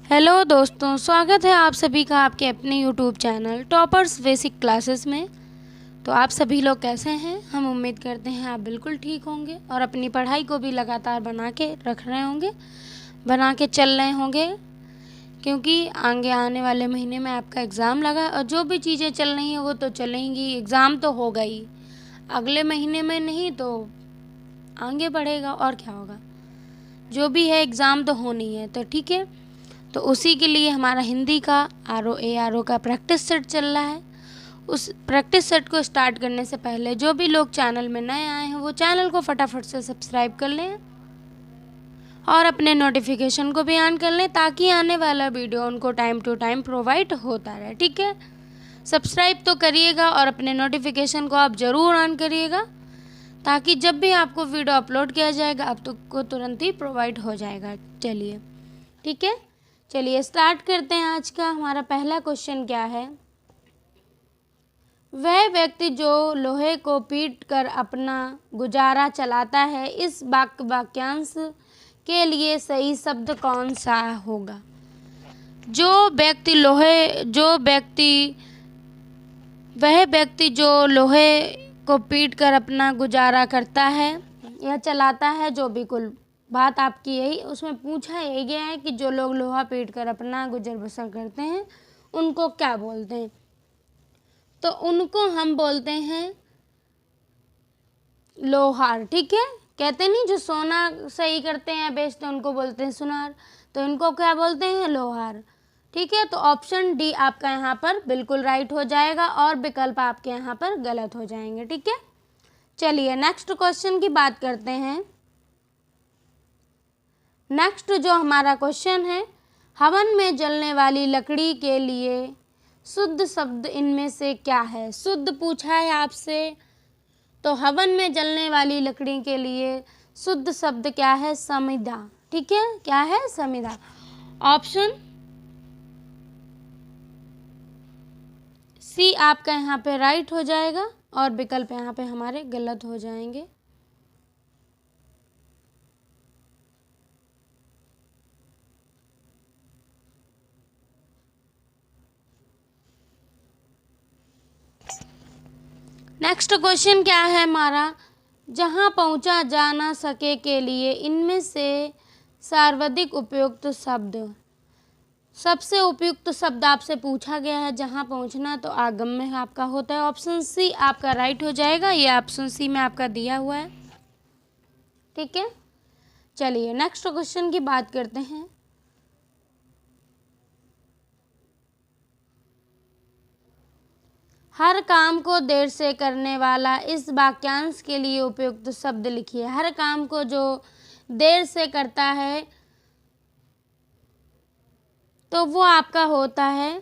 Hello दोस्तों, स्वागत है आप सभी का आपके अपने YouTube channel toppers basic classes में। तो आप सभी लोग कैसे हैं? हम उम्मीद करते हैं आप बिल्कुल ठीक होंगे और अपनी पढ़ाई को भी लगातार बना के रख रहे होंगे, बना के चल रहे होंगे, क्योंकि आगे आने वाले महीने में आपका एग्ज़ाम लगा है और जो भी चीज़ें चल रही हैं वो तो चलेंगी। एग्ज़ाम तो होगा ही, अगले महीने में नहीं तो आगे बढ़ेगा और क्या होगा, जो भी है एग्ज़ाम तो होनी है। तो ठीक है, तो उसी के लिए हमारा हिंदी का RO का प्रैक्टिस सेट चल रहा है। उस प्रैक्टिस सेट को स्टार्ट करने से पहले जो भी लोग चैनल में नए आए हैं वो चैनल को फटाफट से सब्सक्राइब कर लें और अपने नोटिफिकेशन को भी ऑन कर लें, ताकि आने वाला वीडियो उनको टाइम टू टाइम प्रोवाइड होता रहे। ठीक है, सब्सक्राइब तो करिएगा और अपने नोटिफिकेशन को आप ज़रूर ऑन करिएगा, ताकि जब भी आपको वीडियो अपलोड किया जाएगा आपको तुरंत ही प्रोवाइड हो जाएगा। चलिए ठीक है, चलिए स्टार्ट करते हैं। आज का हमारा पहला क्वेश्चन क्या है? वह व्यक्ति जो लोहे को पीट कर अपना गुजारा चलाता है, इस वाक्यांश के लिए सही शब्द कौन सा होगा? वह व्यक्ति जो लोहे को पीट कर अपना गुजारा करता है या चलाता है, जो भी कुल बात आपकी यही उसमें पूछा यही गया है कि जो लोग लोहा पीट कर अपना गुजर बसर करते हैं उनको क्या बोलते हैं? तो उनको हम बोलते हैं लोहार। ठीक है, कहते नहीं जो सोना सही करते हैं बेचते हैं उनको बोलते हैं सुनार, तो इनको क्या बोलते हैं? लोहार। ठीक है, तो ऑप्शन डी आपका यहाँ पर बिल्कुल राइट हो जाएगा और विकल्प आपके यहाँ पर गलत हो जाएंगे। ठीक है, चलिए नेक्स्ट क्वेश्चन की बात करते हैं। नेक्स्ट जो हमारा क्वेश्चन है, हवन में जलने वाली लकड़ी के लिए शुद्ध शब्द इनमें से क्या है? शुद्ध पूछा है आपसे, तो हवन में जलने वाली लकड़ी के लिए शुद्ध शब्द क्या है? समिधा। ठीक है, क्या है? समिधा। ऑप्शन सी आपका यहाँ पे राइट हो जाएगा और विकल्प यहाँ पे हमारे गलत हो जाएंगे। नेक्स्ट क्वेश्चन क्या है हमारा? जहां पहुंचा जा ना सके के लिए इनमें से सर्वाधिक उपयुक्त शब्द, सबसे उपयुक्त शब्द आपसे पूछा गया है। जहां पहुंचना तो आगम्य आपका होता है। ऑप्शन सी आपका राइट हो जाएगा, ये ऑप्शन सी में आपका दिया हुआ है। ठीक है, चलिए नेक्स्ट क्वेश्चन की बात करते हैं। हर काम को देर से करने वाला, इस वाक्यांश के लिए उपयुक्त शब्द लिखिए। हर काम को जो देर से करता है तो वो आपका होता है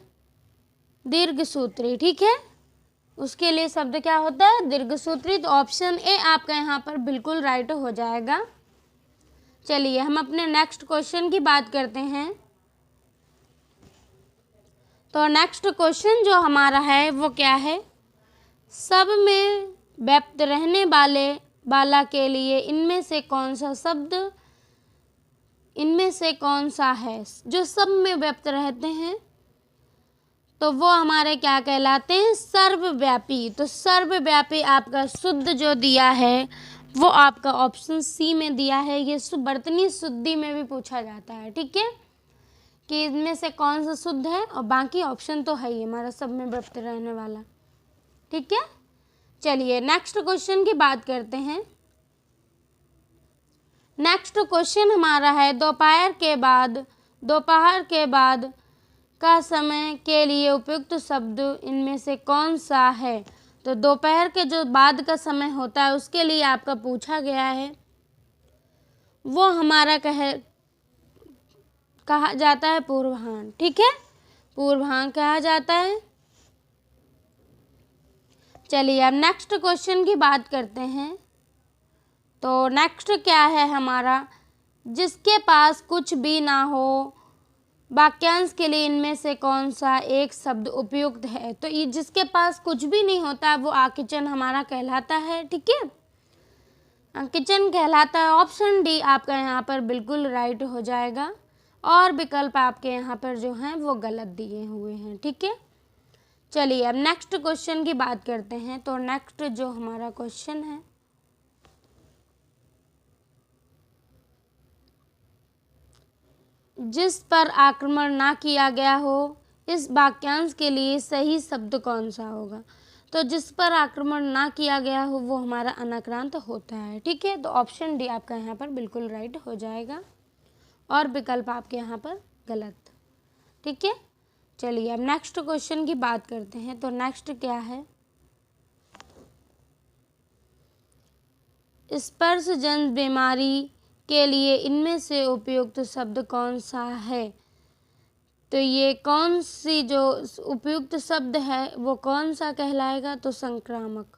दीर्घसूत्री। ठीक है, उसके लिए शब्द क्या होता है? दीर्घसूत्री। तो ऑप्शन ए आपका यहाँ पर बिल्कुल राइट हो जाएगा। चलिए हम अपने नेक्स्ट क्वेश्चन की बात करते हैं। तो नेक्स्ट क्वेश्चन जो हमारा है वो क्या है? सब में व्याप्त रहने वाला के लिए इनमें से कौन सा है? जो सब में व्यप्त रहते हैं तो वो हमारे क्या कहलाते हैं? सर्वव्यापी। तो सर्वव्यापी आपका शुद्ध जो दिया है वो आपका ऑप्शन सी में दिया है। ये वर्तनी शुद्धि में भी पूछा जाता है। ठीक है, कि इनमें से कौन सा शुद्ध है, और बाकी ऑप्शन तो है ही हमारा सब में व्यप्त रहने वाला। ठीक है, चलिए नेक्स्ट क्वेश्चन की बात करते हैं। नेक्स्ट क्वेश्चन हमारा है, दोपहर के बाद का समय के लिए उपयुक्त शब्द इनमें से कौन सा है? तो दोपहर के जो बाद का समय होता है उसके लिए आपका पूछा गया है, वो हमारा कहा जाता है पूर्वाह्न। ठीक है, पूर्वाह्न कहा जाता है। चलिए अब नेक्स्ट क्वेश्चन की बात करते हैं। तो नेक्स्ट क्या है हमारा? जिसके पास कुछ भी ना हो, वाक्यांश के लिए इनमें से कौन सा एक शब्द उपयुक्त है? तो ये जिसके पास कुछ भी नहीं होता वो किचन हमारा कहलाता है। ठीक है, किचन कहलाता है। ऑप्शन डी आपका यहाँ पर बिल्कुल राइट हो जाएगा और विकल्प आपके यहाँ पर जो हैं वो गलत दिए हुए हैं। ठीक है, चलिए अब नेक्स्ट क्वेश्चन की बात करते हैं। तो नेक्स्ट जो हमारा क्वेश्चन है, जिस पर आक्रमण ना किया गया हो, इस वाक्यांश के लिए सही शब्द कौन सा होगा? तो जिस पर आक्रमण ना किया गया हो वो हमारा अनाक्रांत होता है। ठीक है, तो ऑप्शन डी आपका यहाँ पर बिल्कुल राइट हो जाएगा और विकल्प आपके यहाँ पर गलत। ठीक है, चलिए अब नेक्स्ट क्वेश्चन की बात करते हैं। तो नेक्स्ट क्या है, स्पर्शजन्य बीमारी के लिए इनमें से उपयुक्त शब्द कौन सा है? तो ये कौन सी जो उपयुक्त शब्द है वो कौन सा कहलाएगा? तो संक्रामक।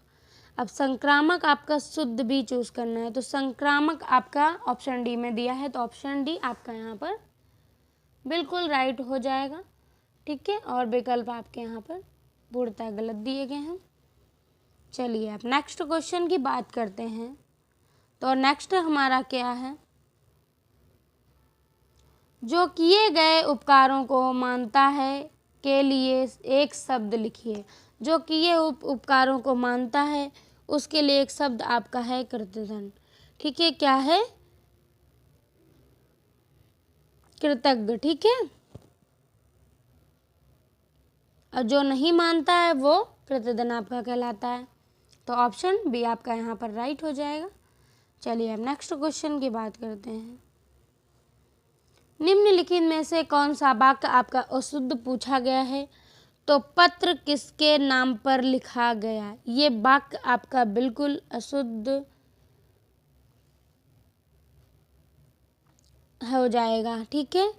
अब संक्रामक आपका शुद्ध भी चूज करना है। तो संक्रामक आपका ऑप्शन डी में दिया है, तो ऑप्शन डी आपका यहाँ पर बिल्कुल राइट हो जाएगा। ठीक है, और विकल्प आपके यहाँ पर पूर्णतः गलत दिए गए हैं। चलिए अब नेक्स्ट क्वेश्चन की बात करते हैं। तो नेक्स्ट हमारा क्या है, जो किए गए उपकारों को मानता है के लिए एक शब्द लिखिए। जो किए उपकारों को मानता है उसके लिए एक शब्द आपका है कृतघ्न। ठीक है, क्या है? कृतज्ञ। ठीक है, और जो नहीं मानता है वो कृतघ्न आपका कहलाता है। तो ऑप्शन बी आपका यहाँ पर राइट हो जाएगा। चलिए अब नेक्स्ट क्वेश्चन की बात करते हैं। निम्नलिखित में से कौन सा वाक्य आपका अशुद्ध पूछा गया है? तो पत्र किसके नाम पर लिखा गया? ये वाक्य आपका बिल्कुल अशुद्ध हो जाएगा। ठीक है,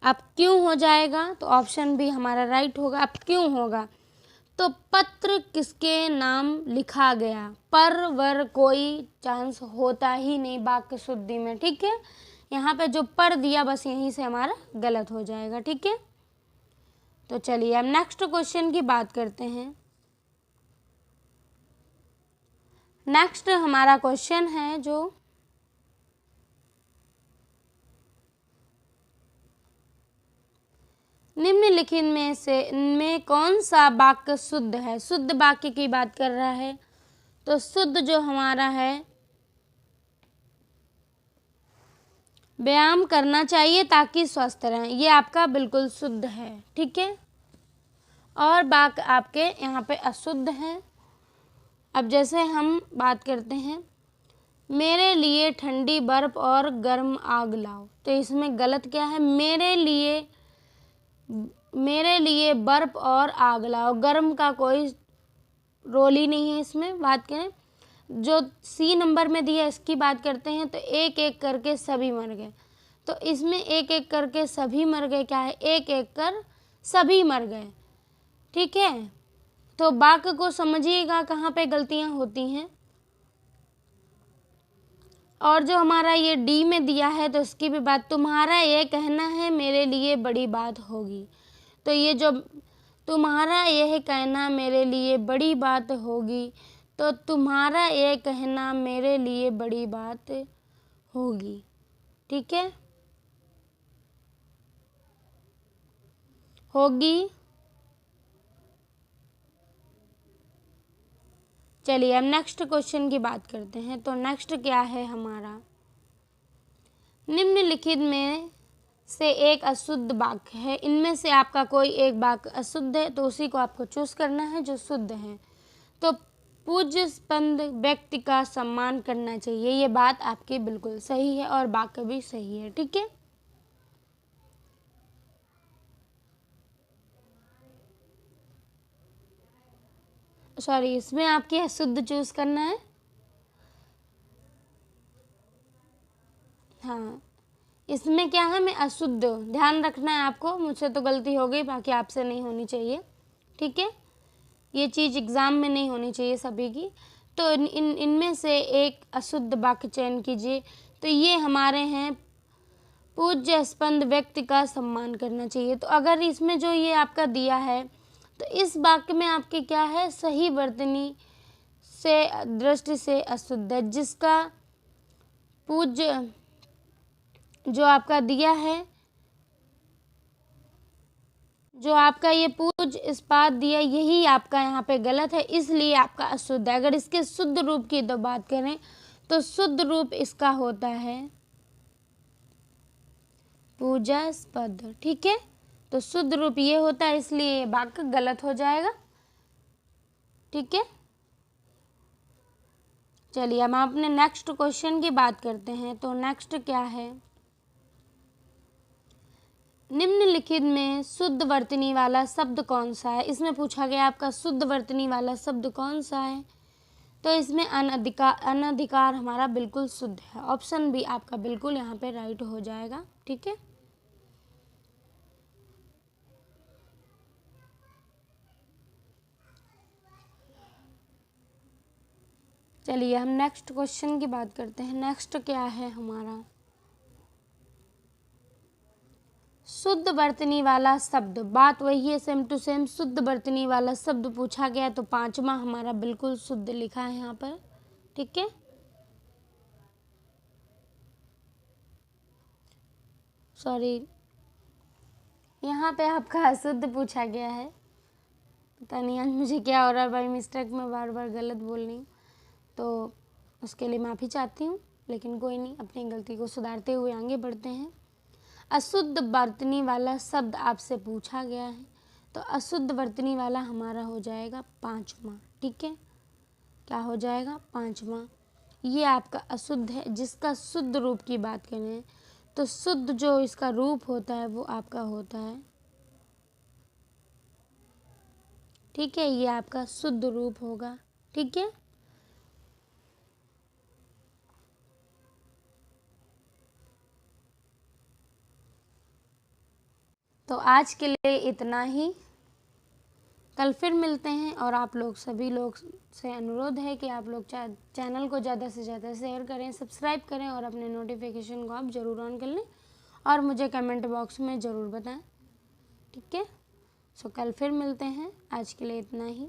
अब क्यों हो जाएगा? तो ऑप्शन भी हमारा राइट होगा। अब क्यों होगा? तो पत्र किसके नाम लिखा गया, पर वर कोई चांस होता ही नहीं वाक्य शुद्धि में। ठीक है, यहाँ पे जो पर दिया बस यहीं से हमारा गलत हो जाएगा। ठीक है, तो चलिए अब नेक्स्ट क्वेश्चन की बात करते हैं। नेक्स्ट हमारा क्वेश्चन है जो निम्नलिखित में से इनमें कौन सा वाक्य शुद्ध है? शुद्ध वाक्य की बात कर रहा है। तो शुद्ध जो हमारा है, व्यायाम करना चाहिए ताकि स्वस्थ रहें, ये आपका बिल्कुल शुद्ध है। ठीक है, और वाक्य आपके यहाँ पे अशुद्ध हैं। अब जैसे हम बात करते हैं, मेरे लिए ठंडी बर्फ और गर्म आग लाओ। तो इसमें गलत क्या है? मेरे लिए बर्फ और आग लाओ, गर्म का कोई रोल ही नहीं है इसमें। बात करें जो सी नंबर में दिया इसकी बात करते हैं, तो एक एक करके सभी मर गए। तो इसमें एक एक करके सभी मर गए क्या है? एक एक कर सभी मर गए। ठीक है, तो वाक्य को समझिएगा कहाँ पे गलतियां होती हैं। और जो हमारा ये डी में दिया है तो इसकी भी बात, तुम्हारा ये कहना है मेरे लिए बड़ी बात होगी। तो ये जो तुम्हारा यह कहना मेरे लिए बड़ी बात होगी, तो तुम्हारा ये कहना मेरे लिए बड़ी बात होगी। ठीक है, होगी। चलिए अब नेक्स्ट क्वेश्चन की बात करते हैं। तो नेक्स्ट क्या है हमारा, निम्नलिखित में से एक अशुद्ध वाक्य है, इनमें से आपका कोई एक वाक्य अशुद्ध है, तो उसी को आपको चूज करना है जो शुद्ध है। तो पूज्यस्पंद व्यक्ति का सम्मान करना चाहिए, ये बात आपकी बिल्कुल सही है और वाक्य भी सही है। ठीक है, सॉरी इसमें आपके अशुद्ध चूज करना है। हाँ, इसमें क्या है, मैं अशुद्ध, ध्यान रखना है आपको। मुझसे तो गलती हो गई, बाकी आपसे नहीं होनी चाहिए। ठीक है, ये चीज़ एग्ज़ाम में नहीं होनी चाहिए सभी की। तो इनमें से एक अशुद्ध वाक्य चयन कीजिए। तो ये हमारे हैं, पूज्यस्पंद व्यक्ति का सम्मान करना चाहिए। तो अगर इसमें जो ये आपका दिया है, तो इस वाक्य में आपके क्या है, सही वर्तनी से दृष्टि से अशुद्ध है। जिसका पूज्य जो आपका दिया है जो आपका ये पूज इस्पात दिया यही आपका यहाँ पे गलत है, इसलिए आपका अशुद्ध है। अगर इसके शुद्ध रूप की तो बात करें तो शुद्ध रूप इसका होता है पूजास्पद। ठीक है, तो शुद्ध रूप ये होता है, इसलिए ये वाक्य गलत हो जाएगा। ठीक है, चलिए हम अपने नेक्स्ट क्वेश्चन की बात करते हैं। तो नेक्स्ट क्या है, निम्नलिखित में शुद्ध वर्तनी वाला शब्द कौन सा है। इसमें पूछा गया आपका शुद्ध वर्तनी वाला शब्द कौन सा है। तो इसमें अनधिकार हमारा बिल्कुल शुद्ध है। ऑप्शन बी आपका बिल्कुल यहाँ पे राइट हो जाएगा। ठीक है, चलिए हम नेक्स्ट क्वेश्चन की बात करते हैं। नेक्स्ट क्या है हमारा, शुद्ध वर्तनी वाला शब्द। बात वही है, सेम टू सेम शुद्ध वर्तनी वाला शब्द पूछा गया, तो पांचवा हमारा बिल्कुल शुद्ध लिखा है यहाँ पर। ठीक है, सॉरी यहाँ पे आपका अशुद्ध पूछा गया है। पता नहीं आज मुझे क्या हो रहा है, बाई मिस्टेक में बार बार गलत बोल रही हूँ, तो उसके लिए माफ़ी चाहती हूँ। लेकिन कोई नहीं, अपनी गलती को सुधारते हुए आगे बढ़ते हैं। अशुद्ध वर्तनी वाला शब्द आपसे पूछा गया है, तो अशुद्ध वर्तनी वाला हमारा हो जाएगा पांचवा। ठीक है, क्या हो जाएगा, पांचवा। ये आपका अशुद्ध है। जिसका शुद्ध रूप की बात करें तो शुद्ध जो इसका रूप होता है वो आपका होता है। ठीक है, ये आपका शुद्ध रूप होगा। ठीक है, तो आज के लिए इतना ही। कल फिर मिलते हैं, और आप लोग सभी लोग से अनुरोध है कि आप लोग चैनल को ज़्यादा से ज़्यादा शेयर करें, सब्सक्राइब करें, और अपने नोटिफिकेशन को आप ज़रूर ऑन कर लें, और मुझे कमेंट बॉक्स में ज़रूर बताएं। ठीक है, सो कल फिर मिलते हैं। आज के लिए इतना ही।